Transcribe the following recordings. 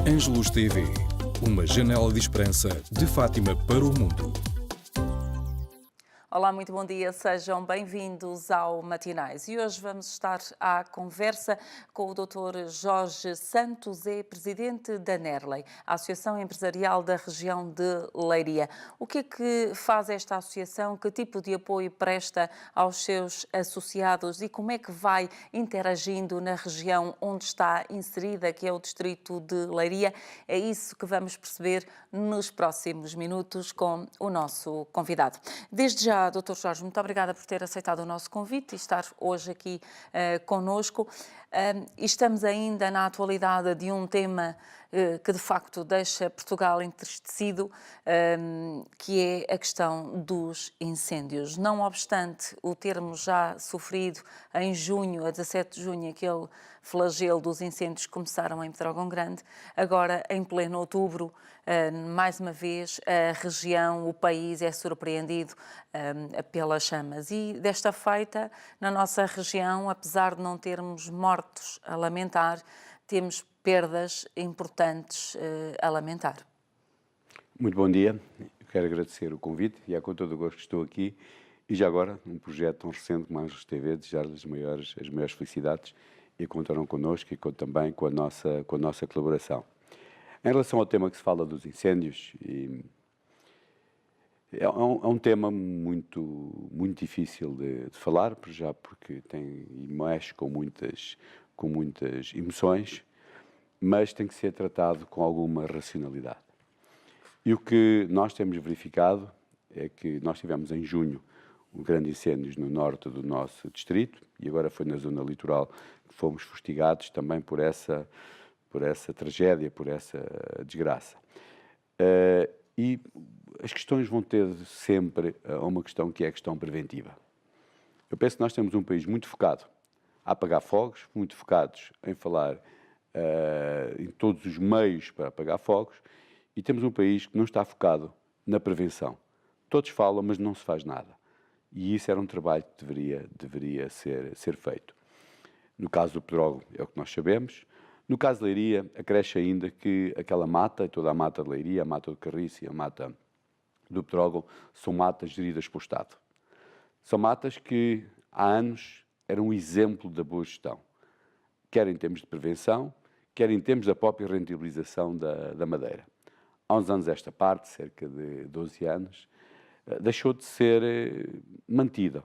Ângelus TV, uma janela de esperança de Fátima para o mundo. Olá, muito bom dia, sejam bem-vindos ao Matinais. E hoje vamos estar à conversa com o Dr. Jorge Santos, é presidente da NERLEI, a Associação Empresarial da Região de Leiria. O que é que faz esta associação? Que tipo de apoio presta aos seus associados e como é que vai interagindo na região onde está inserida, que é o distrito de Leiria? É isso que vamos perceber nos próximos minutos com o nosso convidado. Desde já, Dr. Jorge, muito obrigada por ter aceitado o nosso convite e estar hoje aqui conosco. Estamos ainda na atualidade de um tema que de facto deixa Portugal entristecido, que é a questão dos incêndios. Não obstante o termos já sofrido em junho, a 17 de junho, aquele flagelo dos incêndios que começaram em Pedrógão Grande, agora em pleno outubro, mais uma vez a região, o país é surpreendido pelas chamas. E desta feita, na nossa região, apesar de não termos mortos a lamentar, temos perdas importantes a lamentar. Muito bom dia, eu quero agradecer o convite e é com todo o gosto que estou aqui e já agora, um projeto tão recente como a Ângelus TV, desejar-lhes as maiores felicidades e contarão connosco e também com a nossa colaboração. Em relação ao tema que se fala dos incêndios, é um tema muito difícil de falar, já porque mexe com muitas emoções, mas tem que ser tratado com alguma racionalidade. E o que nós temos verificado é que nós tivemos em junho um grande incêndio no norte do nosso distrito e agora foi na zona litoral que fomos fustigados também por essa tragédia, por essa desgraça. E as questões vão ter sempre uma questão que é a questão preventiva. Eu penso que nós temos um país muito focado a apagar fogos, muito focados em falar em todos os meios para apagar fogos, e temos um país que não está focado na prevenção. Todos falam, mas não se faz nada. E isso era um trabalho que deveria ser feito. No caso do Pedrógão, é o que nós sabemos. No caso de Leiria, acresce ainda que aquela mata, toda a mata de Leiria, a mata do Carriço e a mata do Pedrógão, são matas geridas pelo Estado. São matas que há anos eram um exemplo da boa gestão, quer em termos de prevenção, quer em termos da própria rentabilização da madeira. Há uns anos esta parte, cerca de 12 anos, deixou de ser mantida.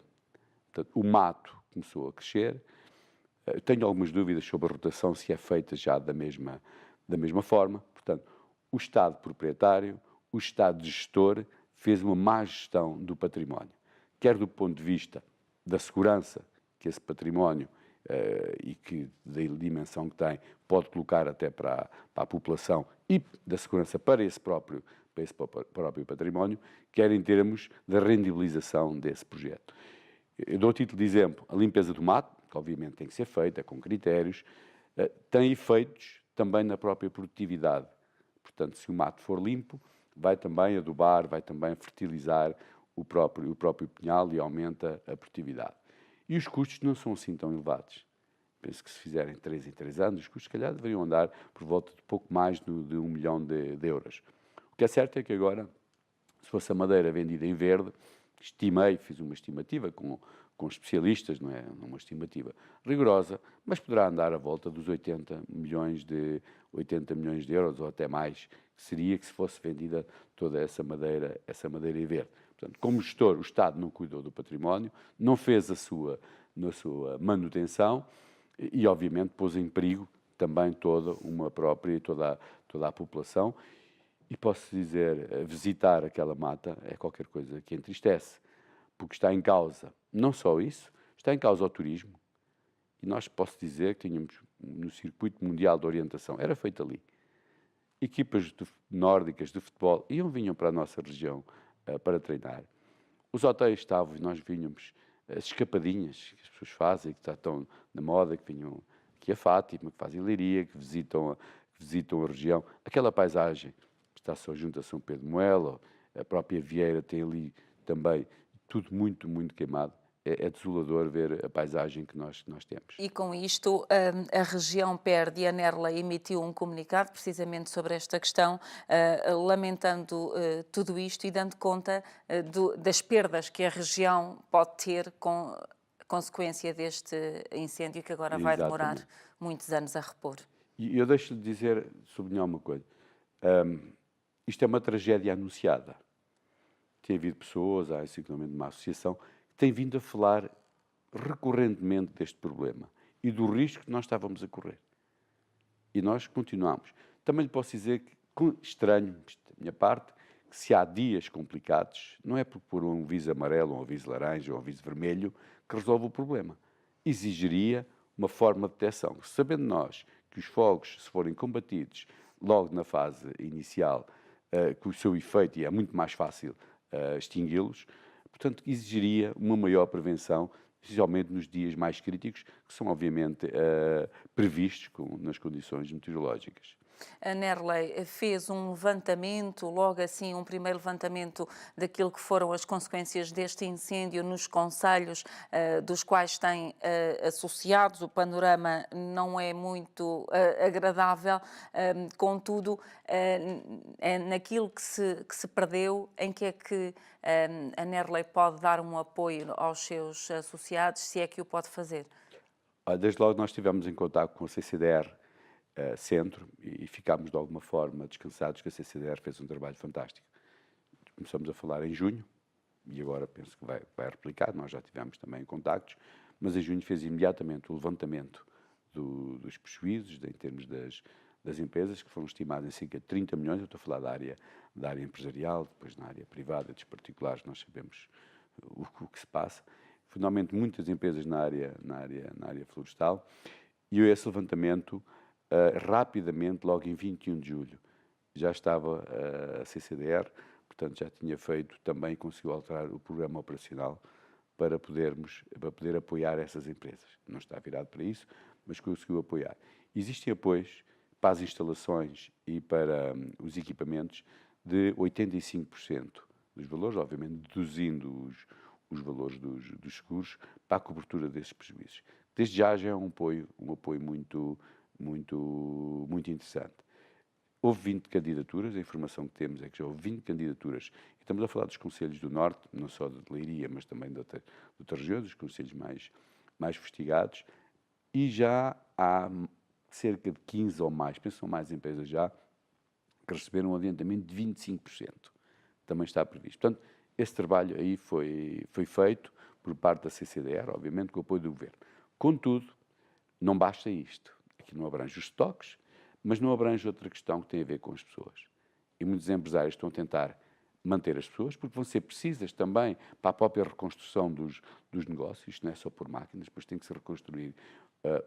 Portanto, o mato começou a crescer. Tenho algumas dúvidas sobre a rotação, se é feita já da mesma forma. Portanto, o Estado proprietário, o Estado gestor, fez uma má gestão do património, quer do ponto de vista da segurança que esse património e que da dimensão que tem pode colocar até para a população e da segurança para esse próprio património, quer em termos da rendibilização desse projeto. Eu dou a título de exemplo, a limpeza do mato, que obviamente tem que ser feita com critérios, tem efeitos também na própria produtividade. Portanto, se o mato for limpo, vai também adubar, vai também fertilizar o próprio pinhal e aumenta a produtividade. E os custos não são assim tão elevados. Penso que se fizerem 3 em 3 anos, os custos, se calhar, deveriam andar por volta de pouco mais de 1 milhão de euros. O que é certo é que agora, se fosse a madeira vendida em verde, fiz uma estimativa com especialistas, não é uma estimativa rigorosa, mas poderá andar à volta dos 80 milhões de euros ou até mais, que seria que se fosse vendida toda essa madeira em verde. Portanto, como gestor, o Estado não cuidou do património, não fez a sua manutenção e, obviamente, pôs em perigo também toda a população. E posso dizer, visitar aquela mata é qualquer coisa que entristece, porque está em causa, não só isso, está em causa o turismo. E nós posso dizer que tínhamos no circuito mundial de orientação, era feito ali. Equipas nórdicas de futebol vinham para a nossa região para treinar. Os hotéis estavam, e nós vínhamos, as escapadinhas que as pessoas fazem, que estão na moda, que vinham aqui a Fátima, que fazem Leiria, que visitam a região. Aquela paisagem está só junto a São Pedro de Moela, a própria Vieira tem ali também tudo muito queimado. é desolador ver a paisagem que nós temos. E com isto, a região perde, e a Nerley emitiu um comunicado precisamente sobre esta questão, lamentando tudo isto e dando conta das perdas que a região pode ter com consequência deste incêndio que agora vai demorar Exatamente. muitos anos a repor. E eu deixo-lhe dizer, sublinhar uma coisa. Isto é uma tragédia anunciada. Tem havido pessoas, há inclusivamente uma associação, que tem vindo a falar recorrentemente deste problema e do risco que nós estávamos a correr. E nós continuamos. Também lhe posso dizer que, estranho, da minha parte, que se há dias complicados, não é por pôr um aviso amarelo, um aviso laranja ou um aviso vermelho que resolve o problema. Exigiria uma forma de detecção. Sabendo nós que os fogos, se forem combatidos logo na fase inicial, com o seu efeito, e é muito mais fácil extingui-los, portanto, exigiria uma maior prevenção, especialmente nos dias mais críticos, que são, obviamente, previstos nas condições meteorológicas. A Nerley fez um levantamento, logo assim, um primeiro levantamento daquilo que foram as consequências deste incêndio nos concelhos dos quais tem associados. O panorama não é muito agradável, contudo, naquilo que se perdeu, em que é que a Nerley pode dar um apoio aos seus associados, se é que o pode fazer? Desde logo nós estivemos em contato com a CCDR Centro e ficámos de alguma forma descansados que a CCDR fez um trabalho fantástico. Começamos a falar em junho e agora penso que vai replicar, nós já tivemos também contactos, mas em junho fez imediatamente o levantamento dos prejuízos em termos das empresas, que foram estimados em cerca de 30 milhões, eu estou a falar da área empresarial, depois na área privada, dos particulares, nós sabemos o que se passa, fundamentalmente muitas empresas na área florestal, e esse levantamento rapidamente, logo em 21 de julho, já estava a CCDR, portanto já tinha feito também, conseguiu alterar o programa operacional para poder apoiar essas empresas. Não está virado para isso, mas conseguiu apoiar. Existem apoios para as instalações e para os equipamentos de 85% dos valores, obviamente deduzindo os valores dos seguros para a cobertura desses prejuízos. Desde já é um apoio muito interessante. Houve 20 candidaturas, a informação que temos é que já houve 20 candidaturas. E estamos a falar dos concelhos do Norte, não só de Leiria, mas também de outras regiões, dos concelhos mais fustigados, e já há cerca de 15 ou mais, penso que são mais empresas já, que receberam um adiantamento de 25%. Também está previsto. Portanto, esse trabalho aí foi feito por parte da CCDR, obviamente com o apoio do Governo. Contudo, não basta isto. Aqui não abrange os estoques, mas não abrange outra questão que tem a ver com as pessoas. E muitos empresários estão a tentar manter as pessoas, porque vão ser precisas também para a própria reconstrução dos negócios. Isto não é só por máquinas, depois tem que se reconstruir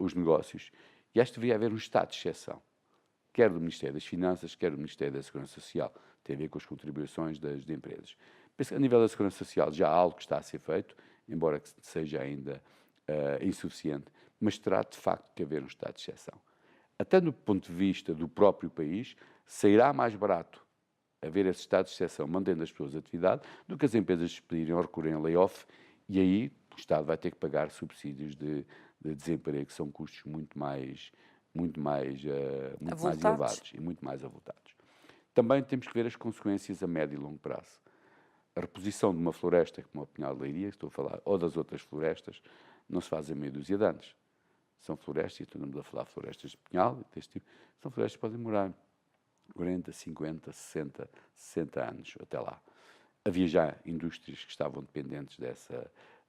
os negócios. E acho que deveria haver um estado de exceção, quer do Ministério das Finanças, quer do Ministério da Segurança Social. Tem a ver com as contribuições das empresas. Penso que a nível da Segurança Social já há algo que está a ser feito, embora que seja ainda insuficiente, mas terá de facto que haver um estado de exceção. Até do ponto de vista do próprio país, sairá mais barato haver esse estado de exceção, mantendo as pessoas em atividade, do que as empresas despedirem ou recorrerem a layoff, e aí o Estado vai ter que pagar subsídios de desemprego, que são custos muito mais elevados e muito mais avultados. Também temos que ver as consequências a médio e longo prazo. A reposição de uma floresta, como a Pinhal de Leiria, que estou a falar, ou das outras florestas, não se faz em meia dúzia de anos. São florestas, e estamos a falar de florestas de pinhal, deste tipo, são florestas que podem demorar 40, 50, 60 anos até lá. Havia já indústrias que estavam dependentes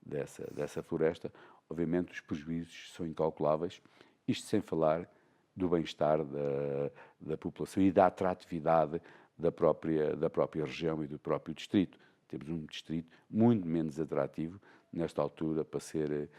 dessa floresta. Obviamente, os prejuízos são incalculáveis, isto sem falar do bem-estar da população e da atratividade da própria região e do próprio distrito. Temos um distrito muito menos atrativo nesta altura para ser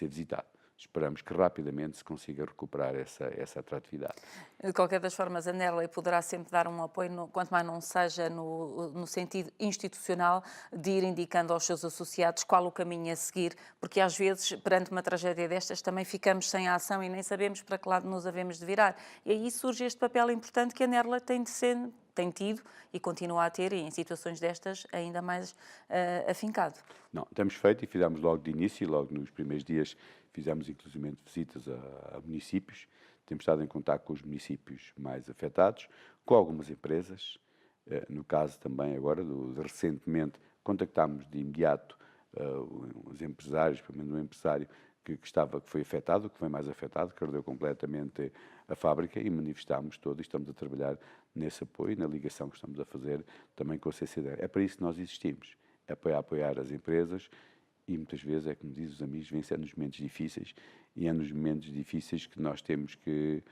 visitado. Esperamos que rapidamente se consiga recuperar essa atratividade. De qualquer das formas, a Nerley poderá sempre dar um apoio, quanto mais não seja no sentido institucional, de ir indicando aos seus associados qual o caminho a seguir, porque às vezes, perante uma tragédia destas, também ficamos sem ação e nem sabemos para que lado nos havemos de virar. E aí surge este papel importante que a Nerley tem tem tido e continua a ter, e em situações destas ainda mais afincado. Não, temos feito e fizemos logo de início, logo nos primeiros dias fizemos inclusive visitas a municípios, temos estado em contato com os municípios mais afetados, com algumas empresas, no caso também agora, recentemente, contactámos de imediato os empresários, pelo menos um empresário que foi afetado, que foi mais afetado, que perdeu completamente a fábrica e manifestámos todo e estamos a trabalhar nesse apoio, na ligação que estamos a fazer também com a CCDR. É para isso que nós existimos, é para apoiar as empresas e muitas vezes, é como dizem os amigos, vem ser nos momentos difíceis e é nos momentos difíceis que nós temos que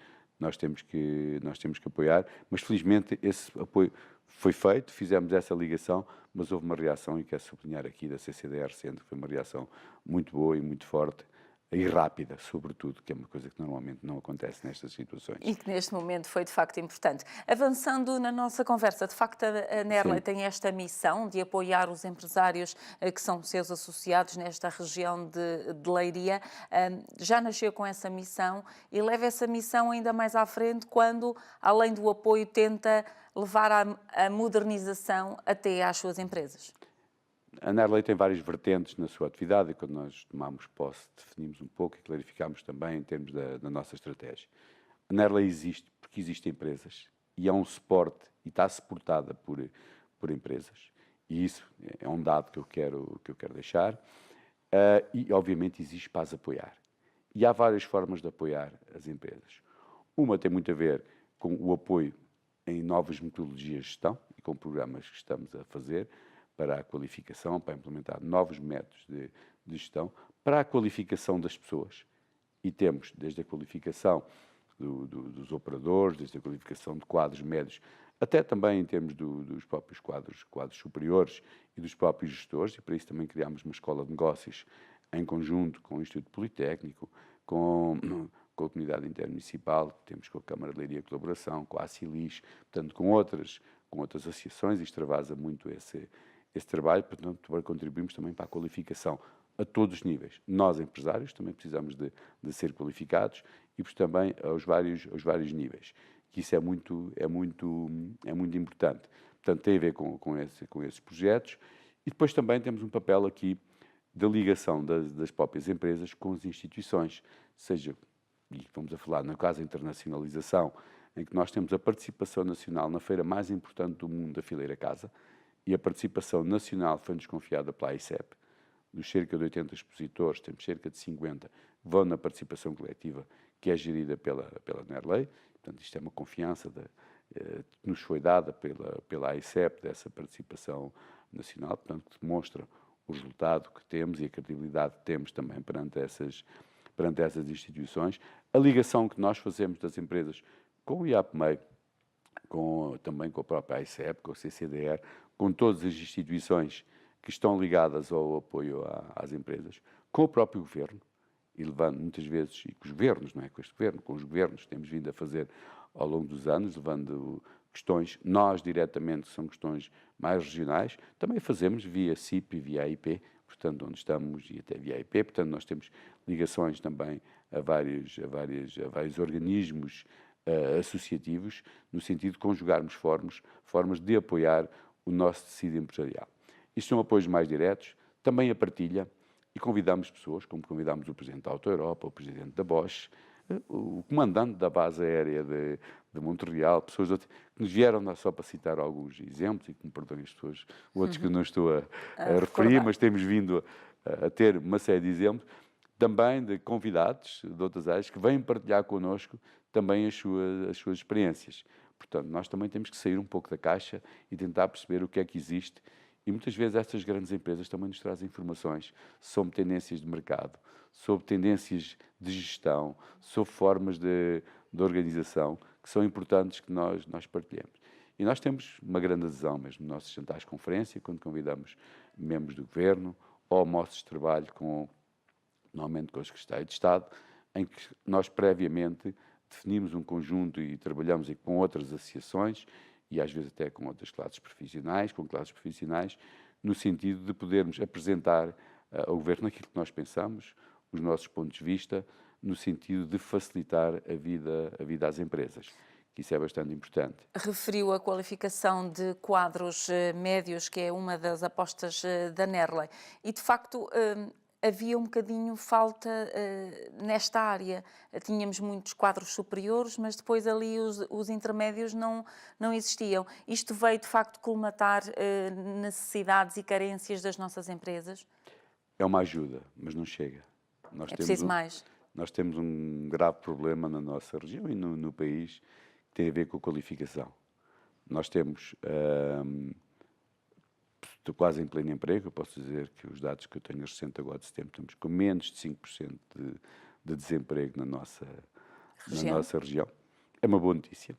apoiar, mas felizmente esse apoio foi feito, fizemos essa ligação, mas houve uma reação, e quero sublinhar aqui da CCDR Centro, que foi uma reação muito boa e muito forte, e rápida, sobretudo, que é uma coisa que normalmente não acontece nestas situações. E que neste momento foi de facto importante. Avançando na nossa conversa, de facto a Nerley tem esta missão de apoiar os empresários que são seus associados nesta região de Leiria. Já nasceu com essa missão e leva essa missão ainda mais à frente quando, além do apoio, tenta levar a modernização até às suas empresas. A Nerley tem várias vertentes na sua atividade e quando nós tomámos posse definimos um pouco e clarificámos também em termos da nossa estratégia. A Nerley existe porque existem empresas e é um suporte e está suportada por empresas e isso é um dado que eu quero deixar e obviamente existe para as apoiar. E há várias formas de apoiar as empresas. Uma tem muito a ver com o apoio em novas metodologias de gestão e com programas que estamos a fazer para a qualificação, para implementar novos métodos de gestão, para a qualificação das pessoas. E temos desde a qualificação dos operadores, desde a qualificação de quadros médios, até também em termos dos próprios quadros superiores e dos próprios gestores, e para isso também criámos uma escola de negócios em conjunto com o Instituto Politécnico, com a comunidade intermunicipal, temos com a Câmara de Leiria Colaboração, com a ACILIS, portanto com outras associações, e extravasa muito esse trabalho, portanto, para contribuirmos também para a qualificação a todos os níveis. Nós, empresários, também precisamos de ser qualificados e também aos vários níveis, que isso é muito importante. Portanto, tem a ver com esses projetos e depois também temos um papel aqui da ligação das próprias empresas com as instituições, seja, e vamos a falar no caso da internacionalização, em que nós temos a participação nacional na feira mais importante do mundo, da Fileira Casa, e a participação nacional foi-nos confiada pela AICEP. Dos cerca de 80 expositores, temos cerca de 50 que vão na participação coletiva, que é gerida pela Nerley. Portanto, isto é uma confiança que nos foi dada pela AICEP, dessa participação nacional, portanto, que demonstra o resultado que temos e a credibilidade que temos também perante essas instituições. A ligação que nós fazemos das empresas com o IAPMEI, também com a própria AICEP, com a CCDR, com todas as instituições que estão ligadas ao apoio às empresas, com o próprio governo, e levando muitas vezes, e com os governos, não é com este governo, com os governos que temos vindo a fazer ao longo dos anos, levando questões, nós diretamente, que são questões mais regionais, também fazemos via CIP e via AIP, portanto, onde estamos, e até via AIP, portanto, nós temos ligações também a vários organismos associativos, no sentido de conjugarmos formas de apoiar o nosso tecido empresarial. Isto são apoios mais diretos, também a partilha, e convidamos pessoas, como convidamos o Presidente da Auto Europa, o Presidente da Bosch, o Comandante da Base Aérea de Montreal, pessoas que nos vieram, só para citar alguns exemplos, e que me perdoem as pessoas, outros que não estou a referir, mas temos vindo a ter uma série de exemplos, também de convidados de outras áreas que vêm partilhar connosco também as suas experiências. Portanto, nós também temos que sair um pouco da caixa e tentar perceber o que é que existe. E muitas vezes estas grandes empresas também nos trazem informações sobre tendências de mercado, sobre tendências de gestão, sobre formas de organização que são importantes que nós partilhemos. E nós temos uma grande adesão mesmo nos nossos jantares de conferência, quando convidamos membros do Governo ou almoços de trabalho normalmente com os secretários de Estado, em que nós previamente definimos um conjunto e trabalhamos com outras associações e às vezes até com outras classes profissionais, no sentido de podermos apresentar ao Governo aquilo que nós pensamos, os nossos pontos de vista, no sentido de facilitar a vida às empresas. que isso é bastante importante. Referiu a qualificação de quadros médios, que é uma das apostas da Nerley. E, de facto, havia um bocadinho falta nesta área. Tínhamos muitos quadros superiores, mas depois ali os intermédios não existiam. Isto veio, de facto, colmatar necessidades e carências das nossas empresas? É uma ajuda, mas não chega. É preciso mais. Nós temos um grave problema na nossa região e no país que tem a ver com a qualificação. Nós temos, estou quase em pleno emprego, eu posso dizer que os dados que eu tenho recentes agora de setembro, estamos com menos de 5% de desemprego na nossa região. É uma boa notícia,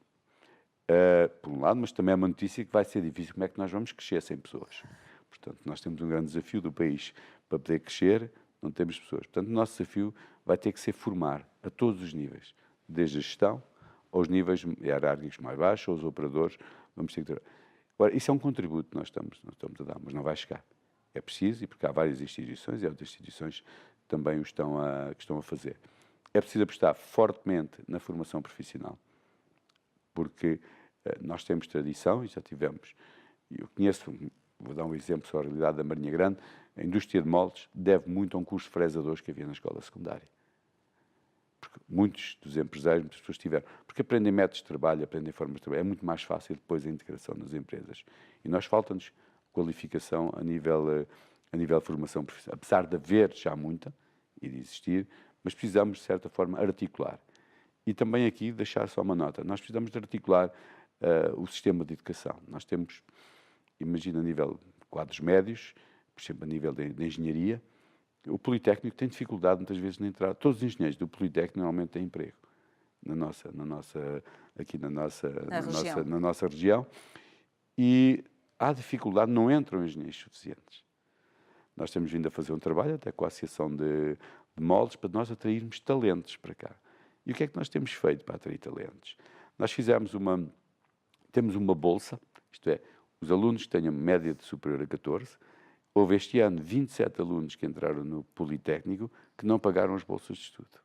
por um lado, mas também é uma notícia que vai ser difícil. Como é que nós vamos crescer sem pessoas? Portanto, nós temos um grande desafio do país para poder crescer, não temos pessoas. Portanto, o nosso desafio vai ter que ser formar a todos os níveis, desde a gestão aos níveis hierárquicos mais baixos, aos operadores, vamos ter que ter. Agora, isso é um contributo que nós estamos a dar, mas não vai chegar. É preciso, e porque há várias instituições, e outras instituições que também que estão a fazer. É preciso apostar fortemente na formação profissional, porque nós temos tradição e já tivemos, eu conheço, vou dar um exemplo sobre a realidade da Marinha Grande, a indústria de moldes deve muito a um curso de fresadores que havia na escola secundária. Porque muitos dos empresários, muitas pessoas tiveram. Porque aprendem métodos de trabalho, aprendem formas de trabalho. É muito mais fácil depois a integração nas empresas. E nós falta-nos qualificação a nível de formação profissional. Apesar de haver já muita e de existir, mas precisamos, de certa forma, articular. E também aqui deixar só uma nota. Nós precisamos de articular o sistema de educação. Nós temos, imagina, a nível de quadros médios, por exemplo, a nível de engenharia, o Politécnico tem dificuldade muitas vezes na entrada. Todos os engenheiros do Politécnico normalmente têm emprego na nossa região, e há dificuldade, não entram engenheiros suficientes. Nós temos vindo a fazer um trabalho até com a Associação de Moldes para nós atrairmos talentos para cá. E o que é que nós temos feito para atrair talentos? Nós temos uma bolsa, isto é, os alunos que tenham média de superior a 14. Houve este ano 27 alunos que entraram no Politécnico que não pagaram as bolsas de estudo.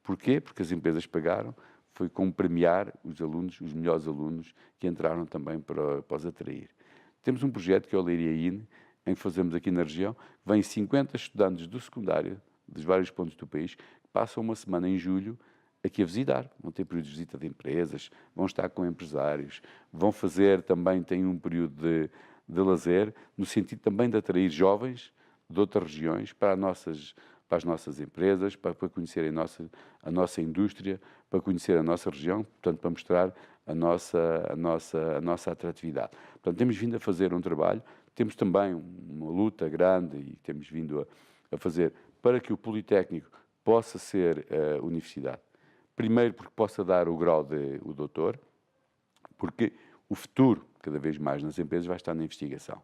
Porquê? Porque as empresas pagaram, foi como premiar os alunos, os melhores alunos que entraram também para os atrair. Temos um projeto que é o Leiria IN, em que fazemos aqui na região, vêm 50 estudantes do secundário, dos vários pontos do país, que passam uma semana em julho aqui a visitar. Vão ter períodos de visita de empresas, vão estar com empresários, vão fazer também, têm um período de lazer, no sentido também de atrair jovens de outras regiões para as nossas empresas, para conhecerem a nossa indústria, para conhecer a nossa região, portanto, para mostrar a nossa atratividade. Portanto, temos vindo a fazer um trabalho, temos também uma luta grande e temos vindo a fazer para que o Politécnico possa ser universidade. Primeiro, porque possa dar o grau de o doutor, porque o futuro, cada vez mais nas empresas, vai estar na investigação.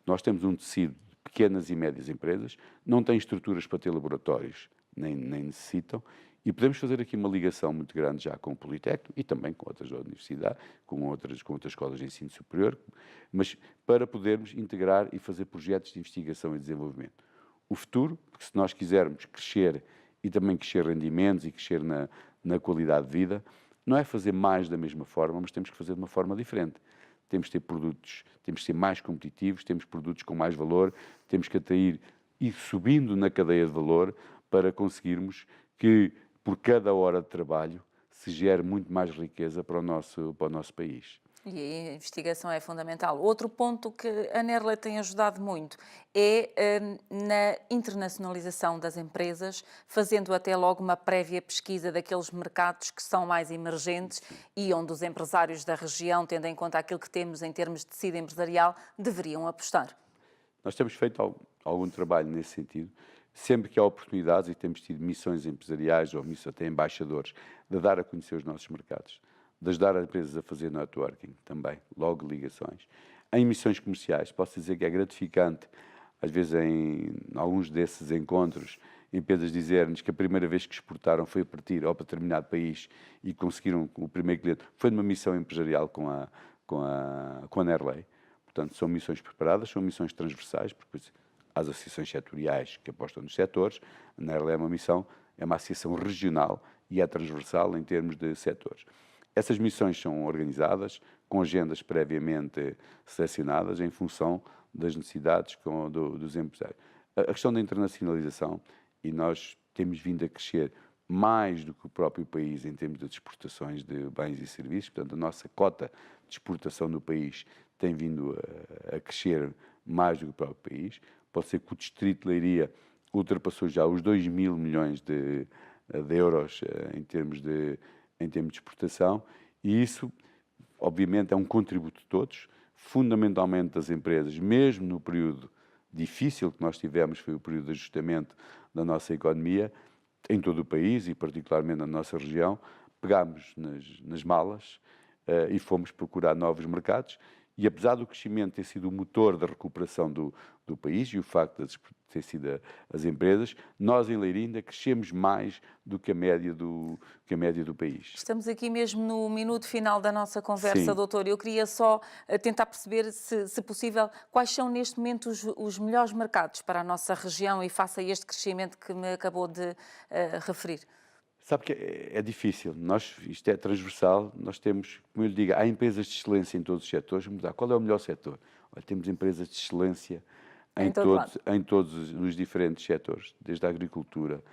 Nós temos um tecido de pequenas e médias empresas, não têm estruturas para ter laboratórios, nem necessitam, e podemos fazer aqui uma ligação muito grande já com o Politécnico e também com outras universidades, com outras escolas de ensino superior, mas para podermos integrar e fazer projetos de investigação e desenvolvimento. O futuro, porque se nós quisermos crescer e também crescer rendimentos e crescer na qualidade de vida, não é fazer mais da mesma forma, mas temos que fazer de uma forma diferente. Temos que ter produtos, temos que ser mais competitivos, temos produtos com mais valor, temos que atrair e subindo na cadeia de valor para conseguirmos que, por cada hora de trabalho, se gere muito mais riqueza para o nosso país. E a investigação é fundamental. Outro ponto que a Nerley tem ajudado muito é na internacionalização das empresas, fazendo até logo uma prévia pesquisa daqueles mercados que são mais emergentes e onde os empresários da região, tendo em conta aquilo que temos em termos de tecido empresarial, deveriam apostar. Nós temos feito algum trabalho nesse sentido. Sempre que há oportunidades, e temos tido missões empresariais ou missões até embaixadores, de dar a conhecer os nossos mercados, de ajudar as empresas a fazer networking também, logo ligações. Em missões comerciais, posso dizer que é gratificante, às vezes em alguns desses encontros, empresas dizerem-nos que a primeira vez que exportaram foi a partir ou para determinado país e conseguiram o primeiro cliente. Foi numa missão empresarial com a Nerley. Portanto, são missões preparadas, são missões transversais, porque há as associações setoriais que apostam nos setores, a Nerley é uma associação regional e é transversal em termos de setores. Essas missões são organizadas com agendas previamente selecionadas em função das necessidades dos empresários. A questão da internacionalização, e nós temos vindo a crescer mais do que o próprio país em termos de exportações de bens e serviços, portanto, a nossa cota de exportação do país tem vindo a crescer mais do que o próprio país. Pode ser que o Distrito de Leiria ultrapassou já os 2 mil milhões de euros em termos de exportação, e isso, obviamente, é um contributo de todos, fundamentalmente das empresas, mesmo no período difícil que nós tivemos, foi o período de ajustamento da nossa economia, em todo o país e particularmente na nossa região, pegámos nas malas e fomos procurar novos mercados. E apesar do crescimento ter sido o motor da recuperação do país e o facto de ter sido as empresas, nós em Leiria ainda crescemos mais do que a média do país. Estamos aqui mesmo no minuto final da nossa conversa, Sim. doutor. Eu queria só tentar perceber, se possível, quais são neste momento os melhores mercados para a nossa região e face a este crescimento que me acabou de referir. Sabe que é difícil, isto é transversal, nós temos, como eu lhe digo, há empresas de excelência em todos os setores. Vamos mudar. Qual é o melhor setor? Olha, temos empresas de excelência em todos os diferentes setores, desde a agricultura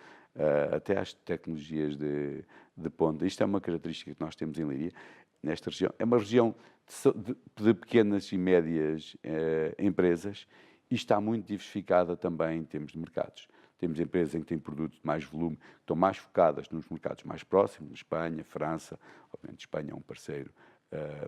até às tecnologias de ponta. Isto é uma característica que nós temos em Leiria, nesta região. É uma região de pequenas e médias empresas e está muito diversificada também em termos de mercados. Temos empresas em que têm produtos de mais volume, que estão mais focadas nos mercados mais próximos, Espanha, França. Obviamente, Espanha é um parceiro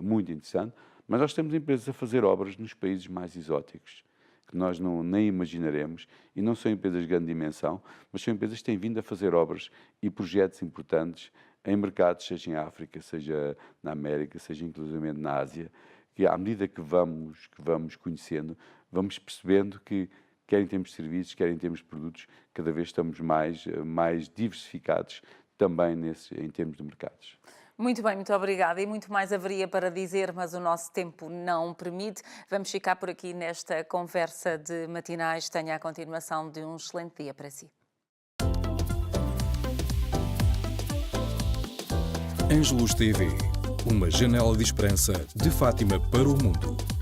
muito interessante, mas nós temos empresas a fazer obras nos países mais exóticos, que nós nem imaginaremos, e não são empresas de grande dimensão, mas são empresas que têm vindo a fazer obras e projetos importantes em mercados, seja em África, seja na América, seja inclusivamente na Ásia, que à medida que vamos conhecendo, vamos percebendo que quer em termos de serviços, quer em termos de produtos, cada vez estamos mais diversificados também em termos de mercados. Muito bem, muito obrigada. E muito mais haveria para dizer, mas o nosso tempo não permite. Vamos ficar por aqui nesta conversa de matinais. Tenha a continuação de um excelente dia para si. Angelus TV, uma janela de esperança de Fátima para o mundo.